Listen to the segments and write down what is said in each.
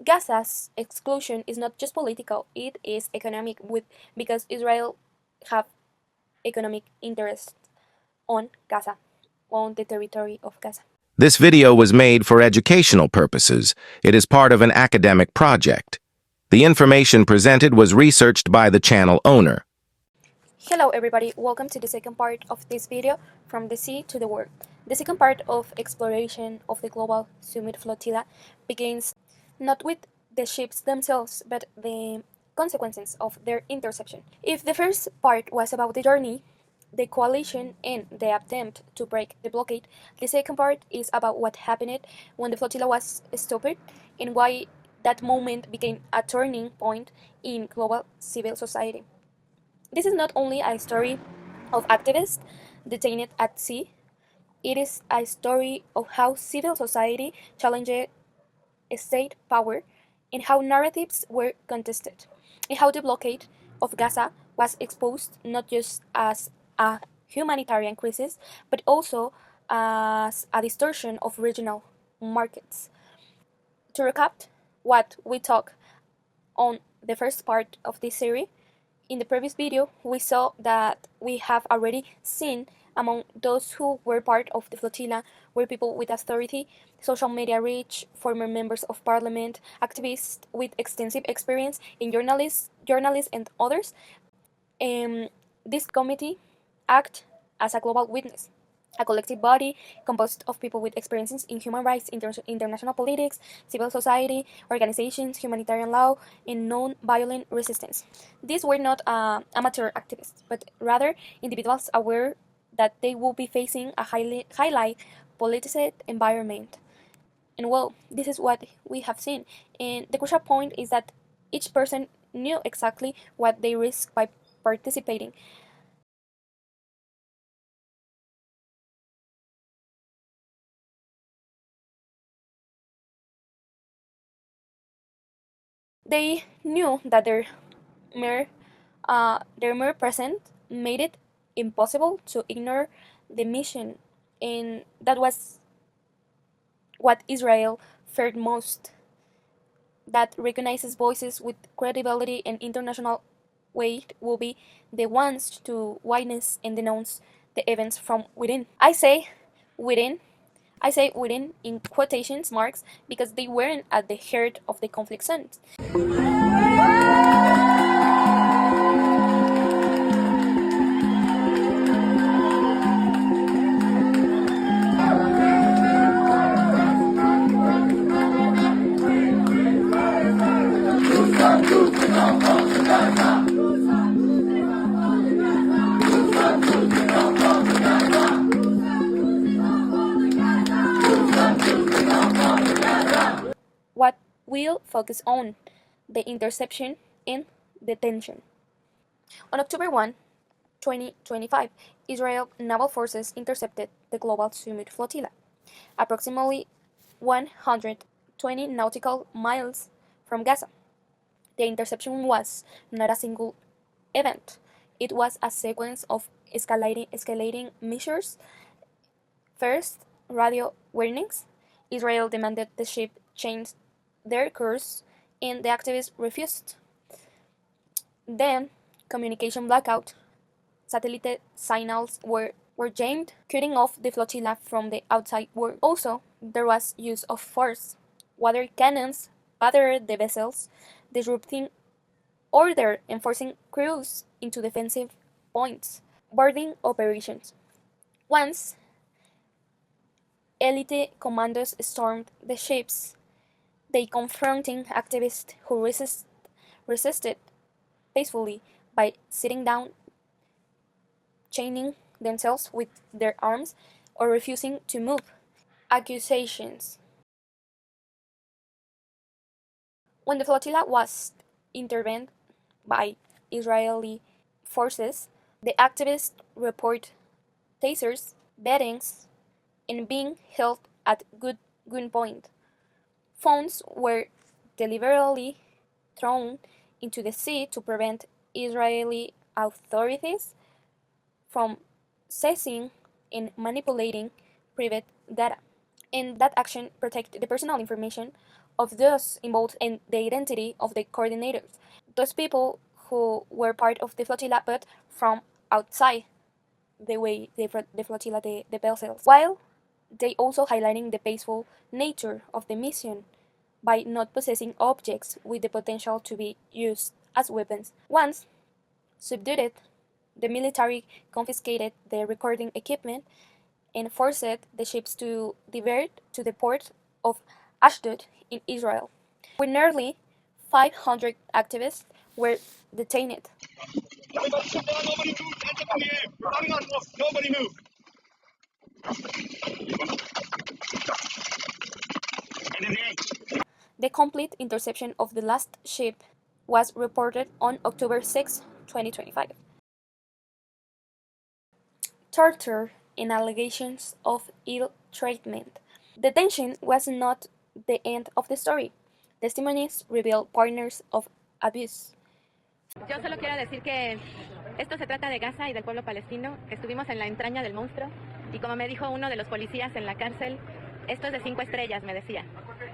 Gaza's exclusion is not just political, it is economic because Israel have economic interest on Gaza, on the territory of Gaza. This video was made for educational purposes. It is part of an academic project. The information presented was researched by the channel owner. Hello everybody, welcome to the second part of this video, From the Sea to the World. The second part of exploration of the global Sumud Flotilla begins not with the ships themselves, but the consequences of their interception. If the first part was about the journey, the coalition and the attempt to break the blockade, the second part is about what happened when the flotilla was stopped and why that moment became a turning point in global civil society. This is not only a story of activists detained at sea, it is a story of how civil society challenged state power and how narratives were contested, and how the blockade of Gaza was exposed not just as a humanitarian crisis, but also as a distortion of regional markets. To recap what we talked on the first part of this series, in the previous video, we saw that we have already seen among those who were part of the flotilla were people with authority, social media reach, former members of parliament, activists with extensive experience in journalists and others. This committee acted as a global witness, a collective body composed of people with experiences in human rights, international politics, civil society, organizations, humanitarian law, and non-violent resistance. These were not amateur activists, but rather individuals aware that they will be facing a highly politicized environment. And well, this is what we have seen. And the crucial point is that each person knew exactly what they risked by participating. They knew that mere presence made it impossible to ignore the mission, and that was what Israel feared most. That recognizes voices with credibility and international weight will be the ones to witness and denounce the events from within. Within. I say within in quotations marks because they weren't at the heart of the conflict zones. What we'll focus on the interception and detention. On October 1, 2025, Israel naval forces intercepted the global Sumud Flotilla, approximately 120 nautical miles from Gaza. The interception was not a single event, it was a sequence of escalating measures. First, radio warnings. Israel demanded the ship change their course, and the activists refused. Then, communication blackout. Satellite signals were jammed, cutting off the flotilla from the outside world. Also, there was use of force. Water cannons battered the vessels, disrupting order and forcing crews into defensive points. Boarding operations. Once elite commandos stormed the ships, they confronting activists who resisted peacefully by sitting down, chaining themselves with their arms, or refusing to move. Accusations. When the flotilla was intervened by Israeli forces, the activists report tasers, beatings, and being held at gunpoint. Phones were deliberately thrown into the sea to prevent Israeli authorities from seizing and manipulating private data. And that action protected the personal information of those involved in the identity of the coordinators, those people who were part of the flotilla but from outside the way the flotilla, the vessels, while they also highlighting the peaceful nature of the mission by not possessing objects with the potential to be used as weapons. Once subdued, the military confiscated the recording equipment and forced the ships to divert to the port of Ashdod in Israel, where nearly 500 activists were detained. Everybody sit down, nobody move, hands up in the air. We're coming on, nobody move. And in the air. The complete interception of the last ship was reported on October 6, 2025. Torture and allegations of ill treatment. Detention was not the end of the story. Testimonies reveal partners of abuse. Yo solo quiero decir que esto se trata de Gaza y del pueblo palestino, que estuvimos en la entraña del monstruo y como me dijo uno de los policías en la cárcel, esto es de 5 estrellas, me decía.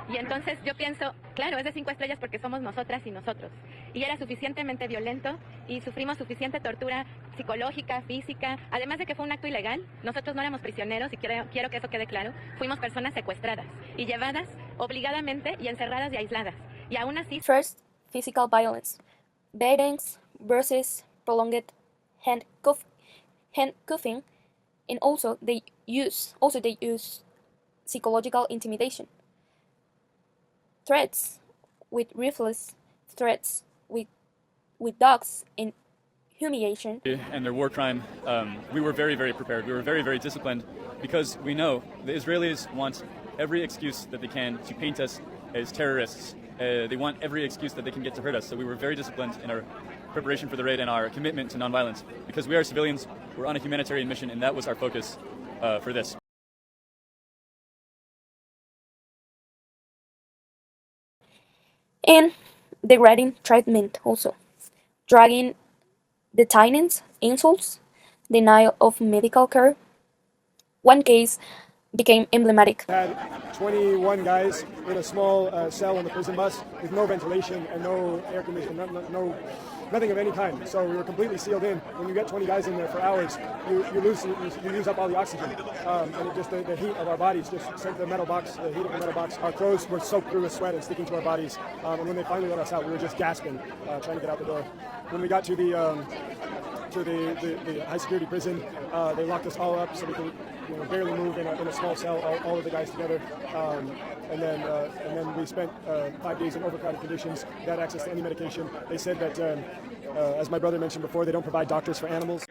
Y entonces yo pienso, claro, es de 5 estrellas porque somos nosotras y nosotros. Y era suficientemente violento y sufrimos suficiente tortura psicológica, física, además de que fue un acto ilegal. Nosotros no éramos prisioneros y quiero que eso quede claro. Fuimos personas secuestradas y llevadas obligadamente y encerradas y aisladas. Y aún así... First, physical violence. Beatings versus prolonged handcuffing, and also they use psychological intimidation. Threats with rifles, threats with dogs, and humiliation. And their war crime, we were very, very prepared. We were very, very disciplined because we know the Israelis want every excuse that they can to paint us as terrorists. They want every excuse that they can get to hurt us. So we were very disciplined in our preparation for the raid and our commitment to nonviolence because we are civilians, we're on a humanitarian mission, and that was our focus for this. And degrading treatment also. Dragging detainees, insults, denial of medical care. One case became emblematic. Had 21 guys in a small cell on the prison bus with no ventilation and no air conditioning, nothing of any kind. So we were completely sealed in. When you get 20 guys in there for hours, you use up all the oxygen, and it just the heat of our bodies just sent the metal box, the heat of the metal box. Our clothes were soaked through with sweat and sticking to our bodies. And when they finally let us out, we were just gasping, trying to get out the door. When we got to the high security prison, they locked us all up so we could barely move in a small cell, all of the guys together. And then we spent 5 days in overcrowded conditions, without access to any medication. They said that, as my brother mentioned before, they don't provide doctors for animals.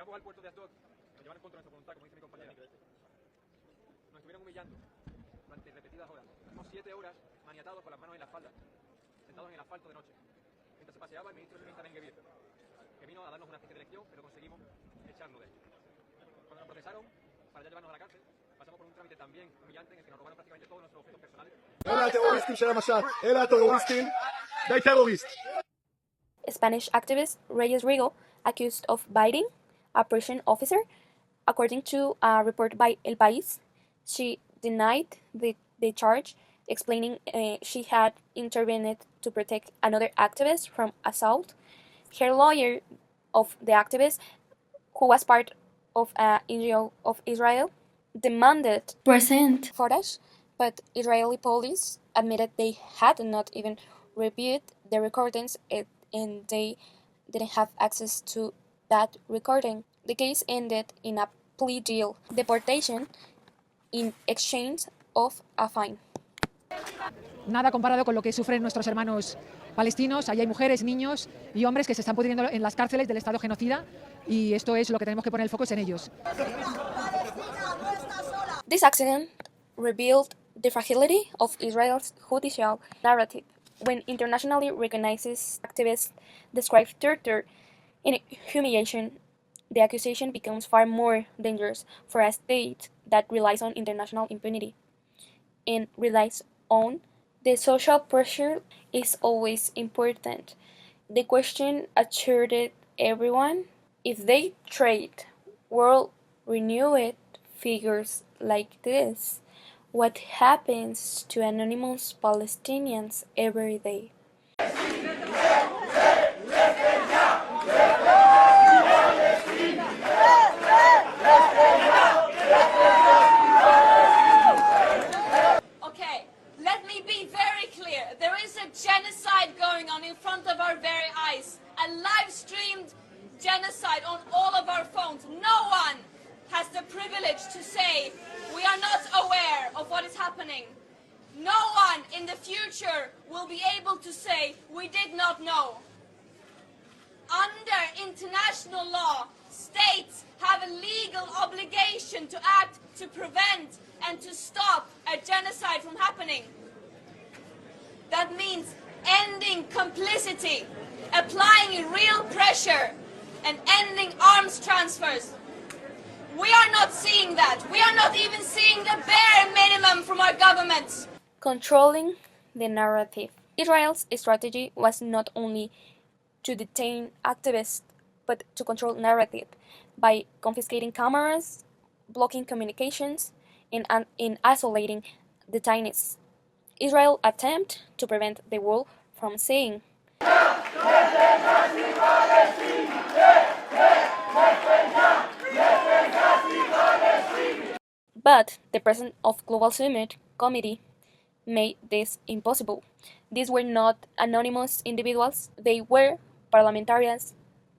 Spanish activist Reyes Rigo accused of biting a prison officer. According to a report by El País, she denied the charge, explaining she had intervened to protect another activist from assault. Her lawyer of the activist, who was part of an NGO of Israel, demanded present footage, but Israeli police admitted they had not even reviewed the recordings and they didn't have access to that recording. The case ended in a plea deal, deportation in exchange of a fine. Nada comparado con lo que sufren nuestros hermanos palestinos. Allí hay mujeres, niños y hombres que se están pudriendo en las cárceles del Estado genocida y esto es lo que tenemos que poner el foco en ellos. This accident revealed the fragility of Israel's judicial narrative. When internationally recognized activists describe torture and humiliation, the accusation becomes far more dangerous for a state that relies on international impunity and relies on the social pressure is always important. The question assured everyone, if they trade world renewed figures like this, what happens to anonymous Palestinians every day. Okay, let me be very clear. There is a genocide going on in front of our very eyes. A live-streamed genocide on all of our phones. No one has the privilege to say we are not aware of what is happening. No one in the future will be able to say we did not know. Under international law, states have a legal obligation to act to prevent and to stop a genocide from happening. That means ending complicity, applying real pressure, and ending arms transfers. We are not seeing that. We are not even seeing the bare minimum from our governments. Controlling the narrative. Israel's strategy was not only to detain activists, but to control narrative by confiscating cameras, blocking communications, and in isolating detainees. Israel attempted to prevent the world from saying but the President of Global Summit Committee made this impossible. These were not anonymous individuals, they were parliamentarians,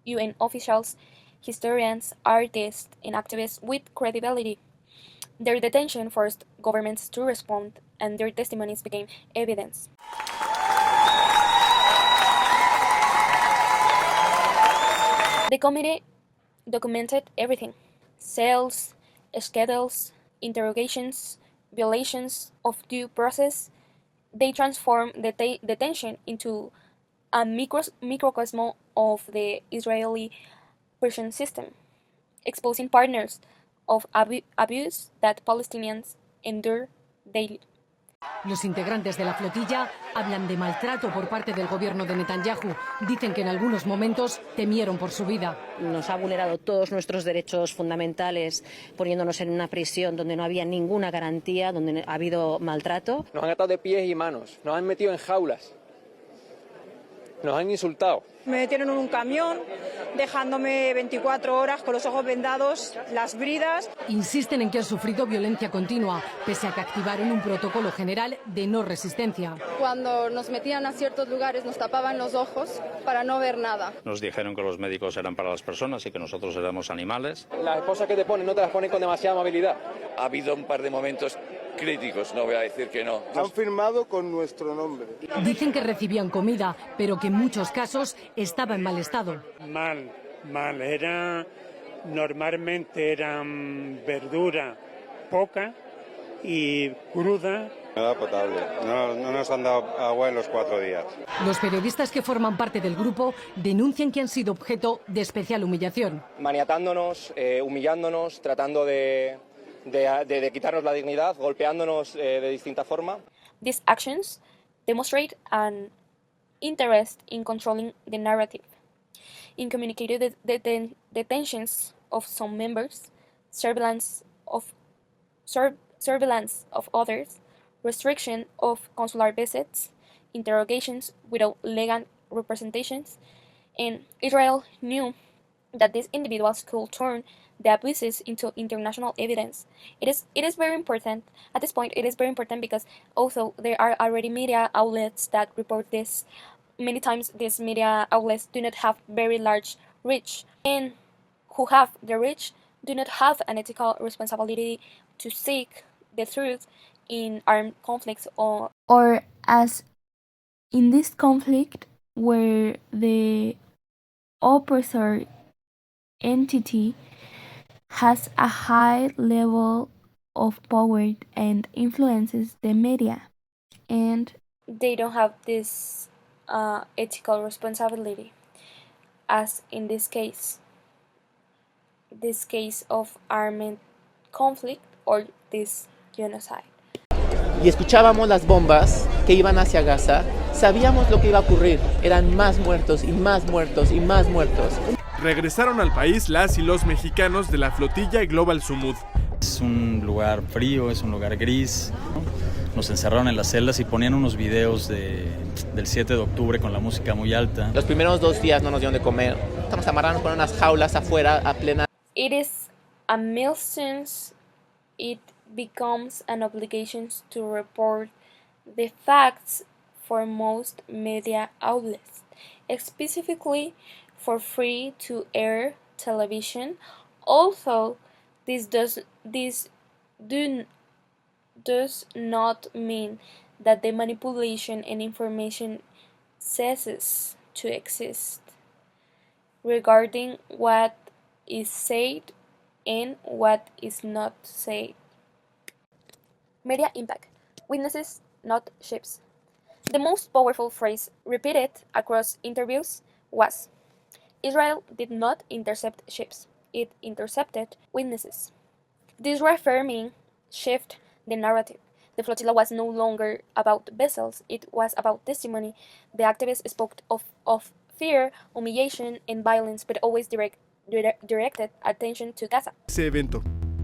UN officials, historians, artists, and activists with credibility. Their detention forced governments to respond, and their testimonies became evidence. The committee documented everything: cells, schedules, interrogations, violations of due process. They transformed the detention into a microcosm of the Israeli prison system, exposing partners of abuse that Palestinians endure daily. Los integrantes de la flotilla hablan de maltrato por parte del gobierno de Netanyahu. Dicen que en algunos momentos temieron por su vida. Nos ha vulnerado todos nuestros derechos fundamentales, poniéndonos en una prisión donde no había ninguna garantía, donde ha habido maltrato. Nos han atado de pies y manos, nos han metido en jaulas, nos han insultado. Me metieron en un camión, dejándome 24 horas con los ojos vendados, las bridas. Insisten en que han sufrido violencia continua, pese a que activaron un protocolo general de no resistencia. Cuando nos metían a ciertos lugares nos tapaban los ojos para no ver nada. Nos dijeron que los médicos eran para las personas y que nosotros éramos animales. Las esposas que te ponen no te las ponen con demasiada amabilidad. Ha habido un par de momentos críticos, no voy a decir que no. Han firmado con nuestro nombre. Dicen que recibían comida, pero que en muchos casos estaba en mal estado. Mal. Normalmente eran verdura poca y cruda. Nada potable. No nos han dado agua en los 4 días. Los periodistas que forman parte del grupo denuncian que han sido objeto de especial humillación. Maniatándonos, humillándonos, tratando de quitarnos la dignidad, golpeándonos de distinta forma. These actions demonstrate an interest in controlling the narrative, in communicating the detentions of some members, surveillance of others, restriction of consular visits, interrogations without legal representations, and Israel knew that these individuals could turn the abuses into international evidence. It is very important. At this point, it is very important because also there are already media outlets that report this. Many times these media outlets do not have very large reach, and who have the reach do not have an ethical responsibility to seek the truth in armed conflicts or as in this conflict where the oppressor entity has a high level of power and influences the media, and they don't have this ethical responsibility, as in this case of armed conflict or this genocide. Y escuchábamos las bombas que iban hacia Gaza, sabíamos lo que iba a ocurrir, eran más muertos y más muertos y más muertos. Regresaron al país las y los mexicanos de la flotilla y Global Sumud. es un lugar frío, es un lugar gris, ¿no? Nos encerraron en las celdas y ponían unos videos del 7 de octubre con la música muy alta. Los primeros 2 días no nos dieron de comer. Estamos amarrados con unas jaulas afuera a plena. It is a milestone. It becomes an obligation to report the facts for most media outlets, specifically for free-to-air television. Although this does not mean that the manipulation and information ceases to exist regarding what is said and what is not said. Media impact. Witnesses, not ships. The most powerful phrase repeated across interviews was, Israel did not intercept ships, it intercepted witnesses. This reframing shifted the narrative. The flotilla was no longer about vessels, it was about testimony. The activists spoke of fear, humiliation, and violence, but always directed attention to Gaza. Ese evento.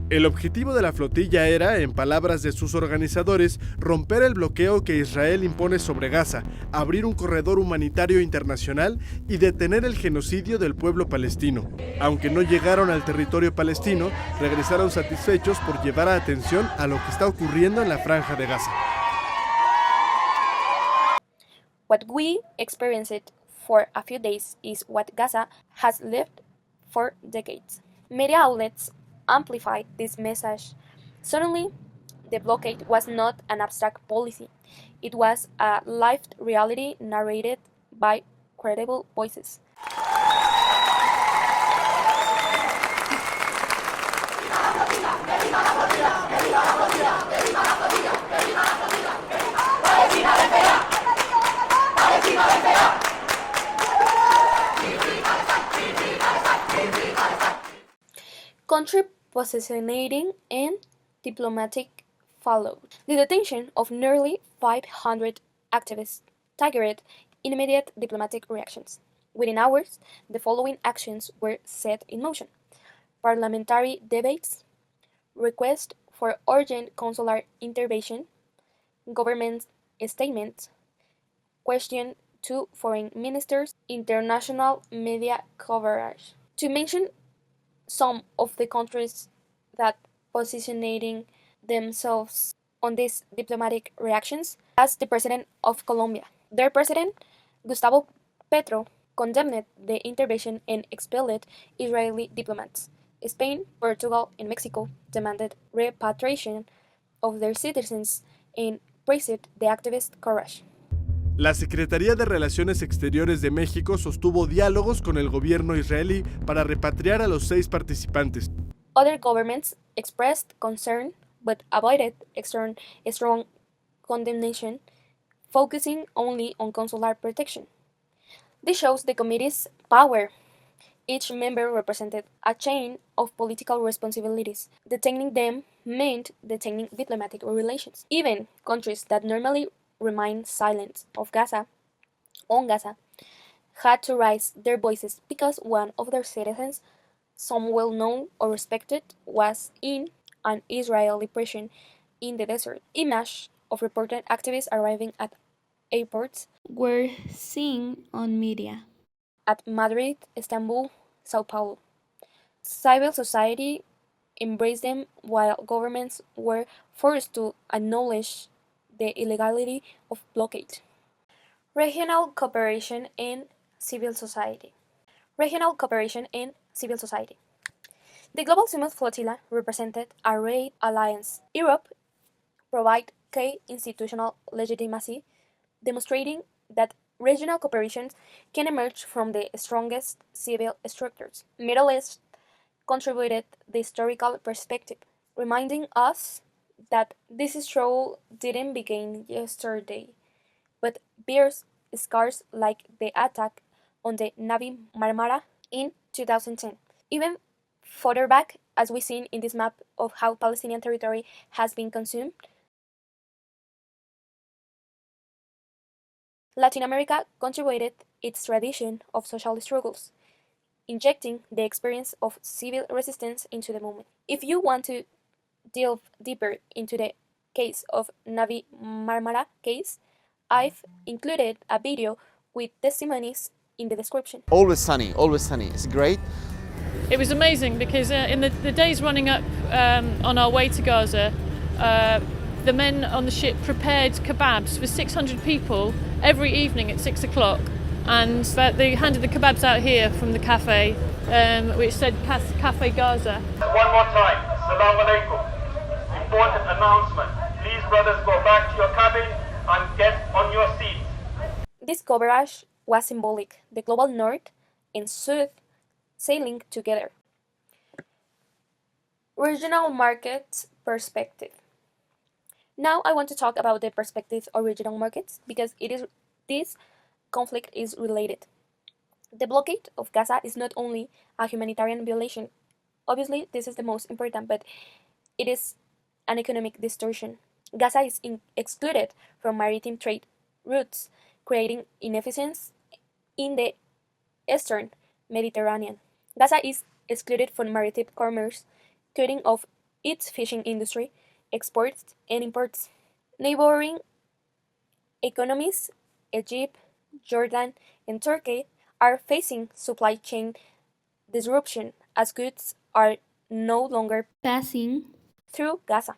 El objetivo de la flotilla era, en palabras de sus organizadores, romper el bloqueo que Israel impone sobre Gaza, abrir un corredor humanitario internacional y detener el genocidio del pueblo palestino. Aunque no llegaron al territorio palestino, regresaron satisfechos por llevar atención a lo que está ocurriendo en la franja de Gaza. What we experienced for a few days is what Gaza has lived for decades. Media outlets amplified this message. Suddenly, the blockade was not an abstract policy. It was a lived reality narrated by credible voices. Country positioning and diplomatic followed. The detention of nearly 500 activists triggered immediate diplomatic reactions. Within hours, the following actions were set in motion: parliamentary debates, request for urgent consular intervention, government statements, question to foreign ministers, international media coverage. To mention some of the countries that positioning themselves on these diplomatic reactions, as the president of Colombia. Their president, Gustavo Petro, condemned the intervention and expelled Israeli diplomats. Spain, Portugal, and Mexico demanded repatriation of their citizens and praised the activist courage. La Secretaría de Relaciones Exteriores de México sostuvo diálogos con el gobierno israelí para repatriar a los 6 participantes. Other governments expressed concern but avoided strong condemnation, focusing only on consular protection. This shows the committee's power. Each member represented a chain of political responsibilities. Detaining them meant detaining diplomatic relations. Even countries that normally remain silent on Gaza had to raise their voices because one of their citizens, some well known or respected, was in an Israeli prison in the desert. Images of reported activists arriving at airports were seen on media at Madrid, Istanbul, Sao Paulo. Civil society embraced them while governments were forced to acknowledge the illegality of blockade. Regional cooperation and civil society. Regional cooperation and civil society. The global Sumud Flotilla represented a raid alliance. Europe provided key institutional legitimacy, demonstrating that regional cooperation can emerge from the strongest civil structures. Middle East contributed the historical perspective, reminding us that this struggle didn't begin yesterday, but bears scars like the attack on the Mavi Marmara in 2010. Even further back, as we seen in this map of how Palestinian territory has been consumed, Latin America contributed its tradition of social struggles, injecting the experience of civil resistance into the movement. If you want to delve deeper into the case of Mavi Marmara case, I've included a video with testimonies in the description. Always sunny, always sunny. It's great. It was amazing because in the days running up on our way to Gaza, the men on the ship prepared kebabs for 600 people every evening at 6 o'clock, and they handed the kebabs out here from the cafe, which said Cafe Gaza. One more time, Assalamu alaikum. Important announcement. Please, brothers, go back to your cabin and get on your seats. This coverage was symbolic, the global north and south sailing together. Regional market perspective. Now I want to talk about the perspective of regional markets because this conflict is related. The blockade of Gaza is not only a humanitarian violation. Obviously, this is the most important, but it is an economic distortion. Gaza is excluded from maritime trade routes, creating inefficiency in the eastern Mediterranean. Gaza is excluded from maritime commerce, cutting off its fishing industry, exports and imports. Neighboring economies, Egypt, Jordan, and Turkey, are facing supply chain disruption as goods are no longer passing through Gaza.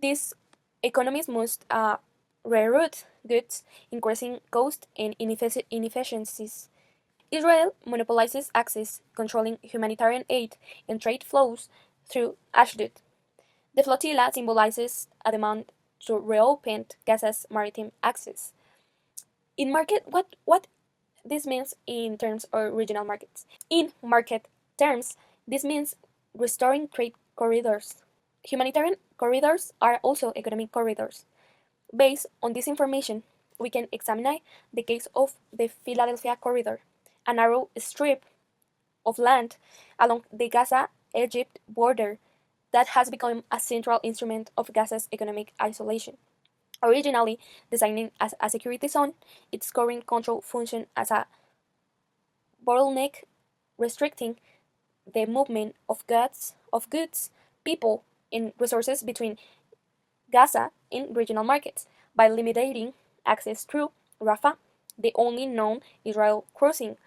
These economies must reroute goods, increasing costs and inefficiencies. Israel monopolizes access, controlling humanitarian aid and trade flows through Ashdod. The flotilla symbolizes a demand to reopen Gaza's maritime access. In market, what this means in terms of regional markets? In market terms, this means restoring trade corridors. Humanitarian corridors are also economic corridors. Based on this information, we can examine the case of the Philadelphia Corridor, a narrow strip of land along the Gaza-Egypt border that has become a central instrument of Gaza's economic isolation. Originally designed as a security zone, its current control functions as a bottleneck, restricting the movement of goods, people, and resources between Gaza and regional markets by limiting access through Rafah, the only known Israel crossing.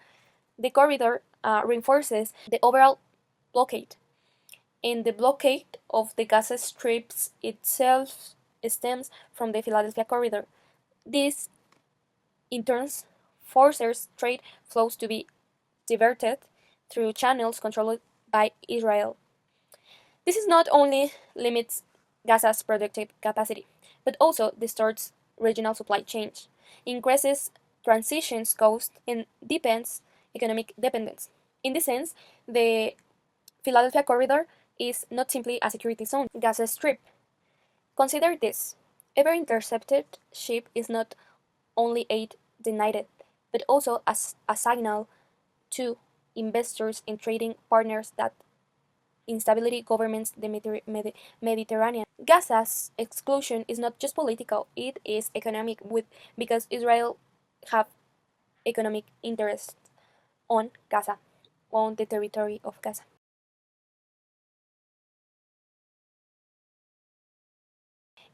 The corridor reinforces the overall blockade, and the blockade of the Gaza Strip itself stems from the Philadelphia Corridor. This, in turn, forces trade flows to be diverted through channels controlled by Israel. This is not only limits Gaza's productive capacity, but also distorts regional supply chains, increases transitions cost, and deepens economic dependence. In this sense, the Philadelphia Corridor is not simply a security zone, Gaza Strip. Consider this: every intercepted ship is not only aid denied, but also as a signal to investors and trading partners that instability governs the Mediterranean. Gaza's exclusion is not just political, it is economic, because Israel have economic interest on Gaza, on the territory of Gaza.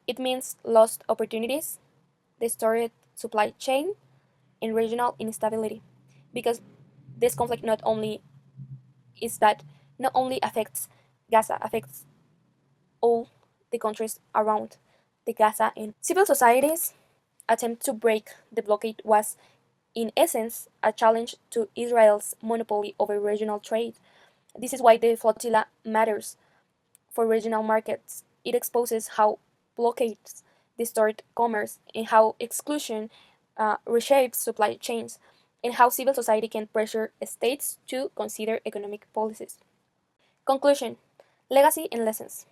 It means lost opportunities, distorted supply chain, and regional instability, because this conflict not only affects Gaza, affects all the countries around the Gaza, and civil societies' attempt to break the blockade was, in essence, a challenge to Israel's monopoly over regional trade. This is why the flotilla matters for regional markets. It exposes how blockades distort commerce and how exclusion reshapes supply chains, and how civil society can pressure states to consider economic policies. Conclusion: legacy and lessons.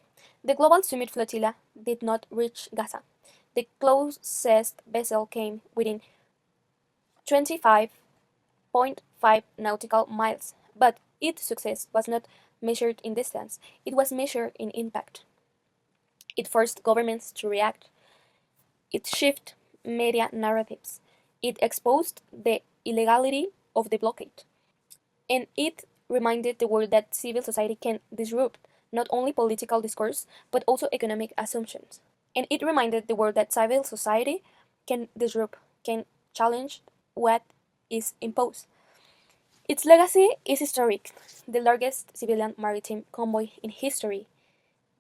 The global Sumud Flotilla did not reach Gaza. The closest vessel came within 25.5 nautical miles, but its success was not measured in distance, it was measured in impact. It forced governments to react. It shifted media narratives. It exposed the illegality of the blockade. And it reminded the world that civil society can disrupt not only political discourse, but also economic assumptions. And it reminded the world that civil society can disrupt, can challenge what is imposed. Its legacy is historic, the largest civilian maritime convoy in history,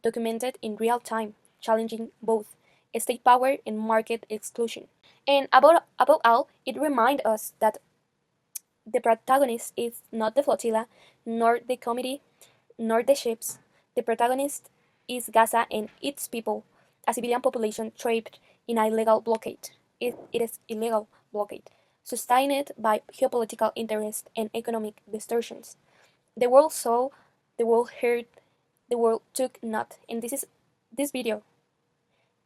documented in real time, challenging both state power and market exclusion. And above all, it reminds us that the protagonist is not the flotilla, nor the committee, nor the ships. The protagonist is Gaza and its people, a civilian population trapped in a illegal blockade. It is illegal blockade, sustained by geopolitical interest and economic distortions. The world saw, the world heard, the world took note, and this video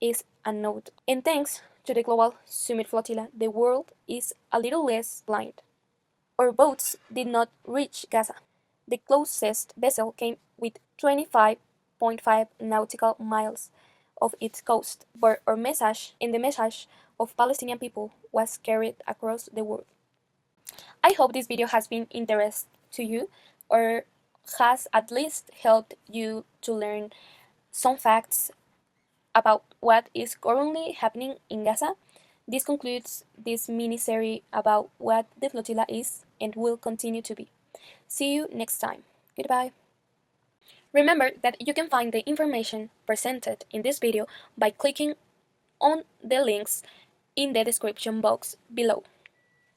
is a note. And thanks to the global Sumud Flotilla, the world is a little less blind. Our boats did not reach Gaza. The closest vessel came with 25.5 nautical miles of its coast, but our message and the message of Palestinian people was carried across the world. I hope this video has been interest to you, or has at least helped you to learn some facts about what is currently happening in Gaza. This concludes this mini-series about what the flotilla is and will continue to be. See you next time. Goodbye. Remember that you can find the information presented in this video by clicking on the links in the description box below.